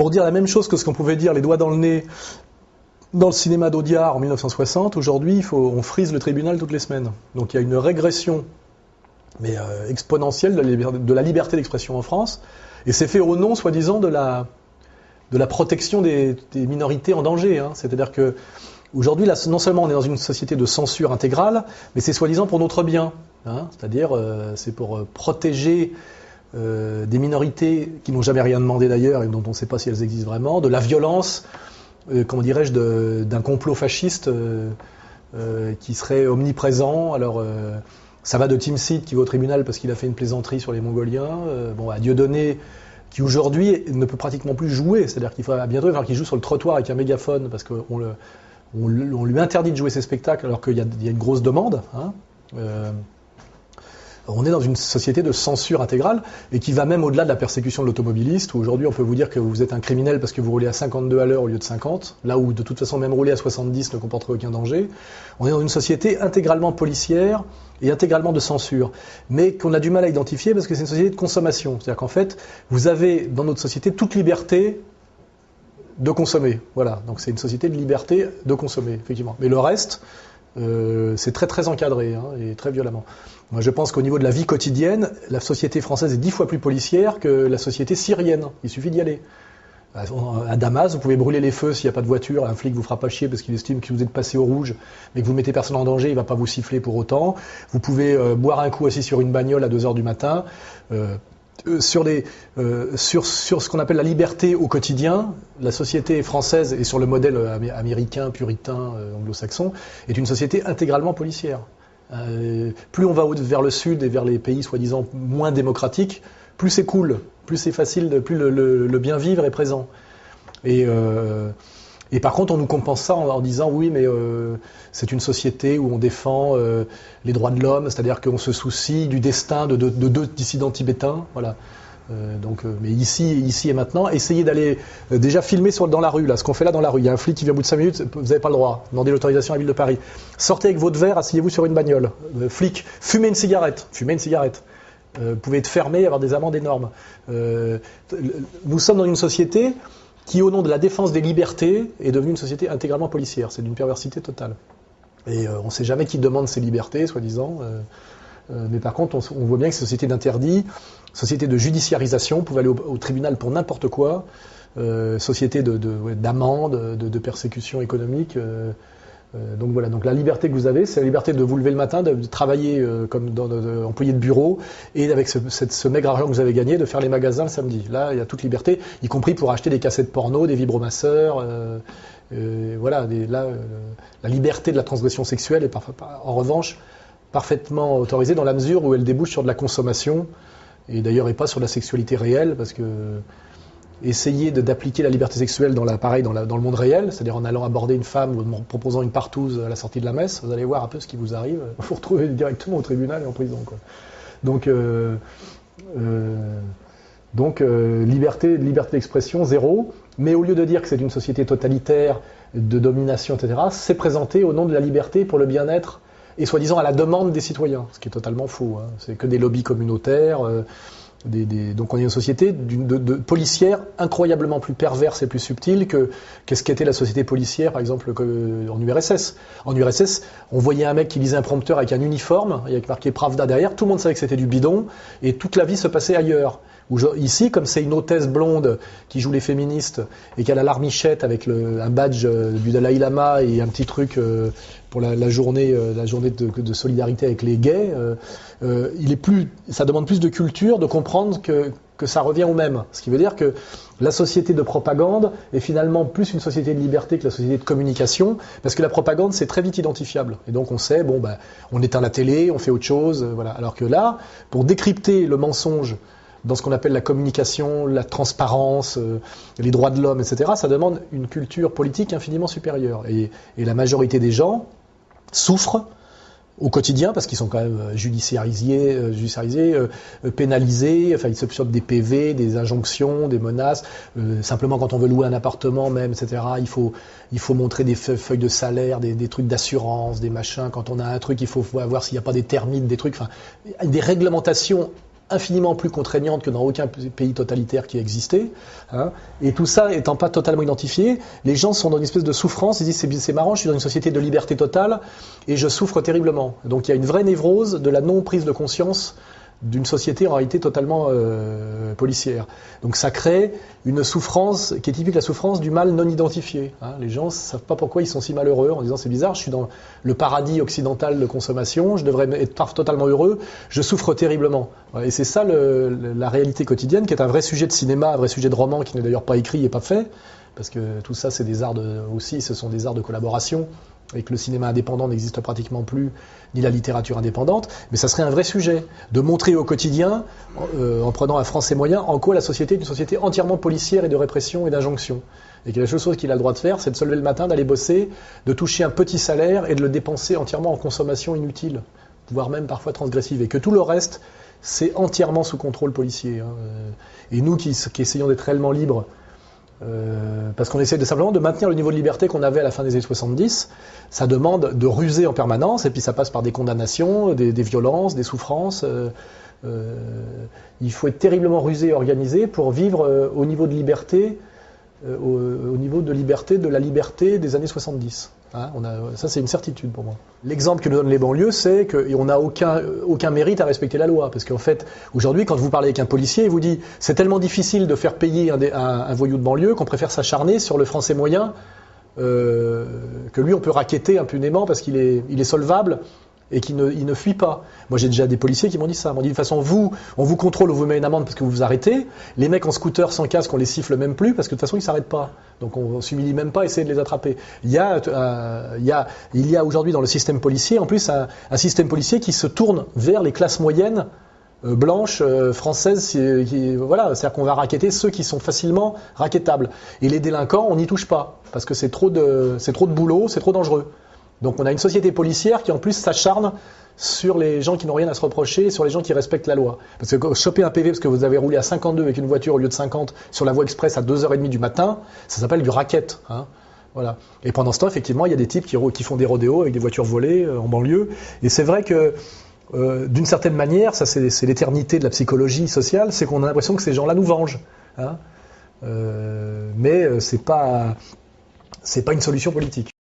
pour dire la même chose que ce qu'on pouvait dire les doigts dans le nez dans le cinéma d'Audiard en 1960, aujourd'hui, on frise le tribunal toutes les semaines. Donc il y a une régression mais exponentielle de la liberté d'expression en France, et c'est fait au nom, soi-disant, de la protection des minorités en danger. Hein. C'est-à-dire que aujourd'hui, non seulement on est dans une société de censure intégrale, mais c'est soi-disant pour notre bien. Hein. C'est-à-dire, c'est pour protéger des minorités qui n'ont jamais rien demandé d'ailleurs et dont on ne sait pas si elles existent vraiment, de la violence, comment dirais-je, d'un complot fasciste qui serait omniprésent. Alors, ça va de Tim Seed qui va au tribunal parce qu'il a fait une plaisanterie sur les Mongoliens, à Dieudonné qui aujourd'hui ne peut pratiquement plus jouer, c'est-à-dire qu'il faut bientôt il va falloir qu'il joue sur le trottoir avec un mégaphone parce qu'on lui interdit de jouer ses spectacles alors qu'il y a une grosse demande. Hein. On est dans une société de censure intégrale et qui va même au-delà de la persécution de l'automobiliste, où aujourd'hui on peut vous dire que vous êtes un criminel parce que vous roulez à 52 à l'heure au lieu de 50, là où de toute façon même rouler à 70 ne comporterait aucun danger. On est dans une société intégralement policière et intégralement de censure, mais qu'on a du mal à identifier parce que c'est une société de consommation. C'est-à-dire qu'en fait, vous avez dans notre société toute liberté de consommer. Voilà, donc c'est une société de liberté de consommer, effectivement. Mais le reste, c'est très très encadré et très violemment. Moi, je pense qu'au niveau de la vie quotidienne, la société française est 10 fois plus policière que la société syrienne. Il suffit d'y aller. À Damas, vous pouvez brûler les feux s'il n'y a pas de voiture. Un flic vous fera pas chier parce qu'il estime que vous êtes passé au rouge, mais que vous mettez personne en danger, il va pas vous siffler pour autant. Vous pouvez boire un coup assis sur une bagnole à 2h du matin. Sur ce qu'on appelle la liberté au quotidien, la société française, et sur le modèle américain, puritain, anglo-saxon, est une société intégralement policière. Plus on va vers le sud et vers les pays soi-disant moins démocratiques, plus c'est cool, plus c'est facile, plus le bien vivre est présent. Et par contre, on nous compense ça en disant oui, mais c'est une société où on défend les droits de l'homme, c'est-à-dire qu'on se soucie du destin de deux dissidents tibétains, voilà. Mais ici et maintenant, essayez d'aller déjà filmer dans la rue, là, ce qu'on fait là dans la rue. Il y a un flic qui vient au bout de 5 minutes, vous n'avez pas le droit. Demandez l'autorisation à la ville de Paris. Sortez avec votre verre, asseyez-vous sur une bagnole. Flic, fumez une cigarette. Vous pouvez être fermé et avoir des amendes énormes. Nous sommes dans une société qui, au nom de la défense des libertés, est devenue une société intégralement policière. C'est d'une perversité totale. Et on ne sait jamais qui demande ces libertés, soi-disant. Mais par contre, on voit bien que c'est une société d'interdit, société de judiciarisation, vous pouvez aller au tribunal pour n'importe quoi, société d'amende, de persécution économique. Donc voilà, donc la liberté que vous avez, c'est la liberté de vous lever le matin, de travailler comme employé de bureau, et avec ce maigre argent que vous avez gagné, de faire les magasins le samedi. Là, il y a toute liberté, y compris pour acheter des cassettes porno, des vibromasseurs. Voilà, la liberté de la transgression sexuelle est en revanche parfaitement autorisée dans la mesure où elle débouche sur de la consommation, et d'ailleurs et pas sur la sexualité réelle, parce que essayer d'appliquer la liberté sexuelle dans le monde réel, c'est-à-dire en allant aborder une femme ou en proposant une partouze à la sortie de la messe, vous allez voir un peu ce qui vous arrive. Il faut retrouver directement au tribunal et en prison, quoi. Donc liberté d'expression, zéro. Mais au lieu de dire que c'est une société totalitaire, de domination, etc., c'est présenté au nom de la liberté pour le bien-être et soi-disant à la demande des citoyens, ce qui est totalement faux. Hein. C'est que des lobbies communautaires. Donc on est une société de policière incroyablement plus perverse et plus subtile qu'est-ce qu'était la société policière, par exemple, en URSS. En URSS, on voyait un mec qui lisait un prompteur avec un uniforme, avec marqué Pravda derrière, tout le monde savait que c'était du bidon, et toute la vie se passait ailleurs. Ici, comme c'est une hôtesse blonde qui joue les féministes et qu'elle a l'armichette avec un badge du Dalai Lama et un petit truc pour la journée de solidarité avec les gays, ça demande plus de culture de comprendre que ça revient au même. Ce qui veut dire que la société de propagande est finalement plus une société de liberté que la société de communication, parce que la propagande, c'est très vite identifiable. Et donc on sait, on éteint la télé, on fait autre chose, voilà. Alors que là, pour décrypter le mensonge dans ce qu'on appelle la communication, la transparence, les droits de l'homme, etc., ça demande une culture politique infiniment supérieure. Et la majorité des gens souffrent au quotidien parce qu'ils sont quand même judiciarisés, pénalisés, enfin ils se sortent des PV, des injonctions, des menaces. Simplement quand on veut louer un appartement même, etc., il faut montrer des feuilles de salaire, des trucs d'assurance, des machins. Quand on a un truc, il faut voir s'il n'y a pas des termites, des trucs, enfin des réglementations infiniment plus contraignante que dans aucun pays totalitaire qui a existé. Hein. Et tout ça étant pas totalement identifié, les gens sont dans une espèce de souffrance. Ils disent c'est marrant, je suis dans une société de liberté totale et je souffre terriblement. Donc il y a une vraie névrose de la non-prise de conscience d'une société en réalité totalement policière. Donc ça crée une souffrance qui est typique de la souffrance du mal non identifié. Hein. Les gens ne savent pas pourquoi ils sont si malheureux en disant c'est bizarre, je suis dans le paradis occidental de consommation, je devrais être totalement heureux, je souffre terriblement. Et c'est ça la réalité quotidienne qui est un vrai sujet de cinéma, un vrai sujet de roman qui n'est d'ailleurs pas écrit et pas fait, parce que tout ça c'est des arts aussi, ce sont des arts de collaboration. Et que le cinéma indépendant n'existe pratiquement plus, ni la littérature indépendante, mais ça serait un vrai sujet, de montrer au quotidien, en prenant un français moyen, en quoi la société est une société entièrement policière et de répression et d'injonction. Et que la seule chose qu'il a le droit de faire, c'est de se lever le matin, d'aller bosser, de toucher un petit salaire et de le dépenser entièrement en consommation inutile, voire même parfois transgressive. Et que tout le reste, c'est entièrement sous contrôle policier. Hein. Et nous qui essayons d'être réellement libres, parce qu'on essaie simplement de maintenir le niveau de liberté qu'on avait à la fin des années 70, ça demande de ruser en permanence, et puis ça passe par des condamnations, des violences, des souffrances. Il faut être terriblement rusé et organisé pour vivre au niveau de liberté, au niveau de liberté de la liberté des années 70. Hein, ça c'est une certitude pour moi. L'exemple que nous donnent les banlieues, c'est qu'on n'a aucun mérite à respecter la loi. Parce qu'en fait, aujourd'hui, quand vous parlez avec un policier, il vous dit c'est tellement difficile de faire payer un voyou de banlieue qu'on préfère s'acharner sur le français moyen, que lui on peut racketter impunément parce qu'il est solvable et qu'il ne fuit pas. Moi j'ai déjà des policiers qui m'ont dit ça. Ils m'ont dit de toute façon on vous contrôle, on vous met une amende parce que vous vous arrêtez. Les mecs en scooter sans casque, on les siffle même plus parce que de toute façon ils s'arrêtent pas. Donc on s'humilie même pas à essayer de les attraper. Il y a aujourd'hui dans le système policier en plus un système policier qui se tourne vers les classes moyennes blanches, françaises, voilà, c'est-à-dire qu'on va racketter ceux qui sont facilement rackettables. Et les délinquants, on n'y touche pas parce que c'est trop de boulot, c'est trop dangereux. Donc on a une société policière qui en plus s'acharne sur les gens qui n'ont rien à se reprocher, sur les gens qui respectent la loi. Parce que choper un PV parce que vous avez roulé à 52 avec une voiture au lieu de 50 sur la voie express à 2h30 du matin, ça s'appelle du racket. Hein. Voilà. Et pendant ce temps, effectivement, il y a des types qui font des rodéos avec des voitures volées en banlieue. Et c'est vrai que d'une certaine manière, ça c'est l'éternité de la psychologie sociale, c'est qu'on a l'impression que ces gens-là nous vengent. Hein. Mais c'est pas une solution politique.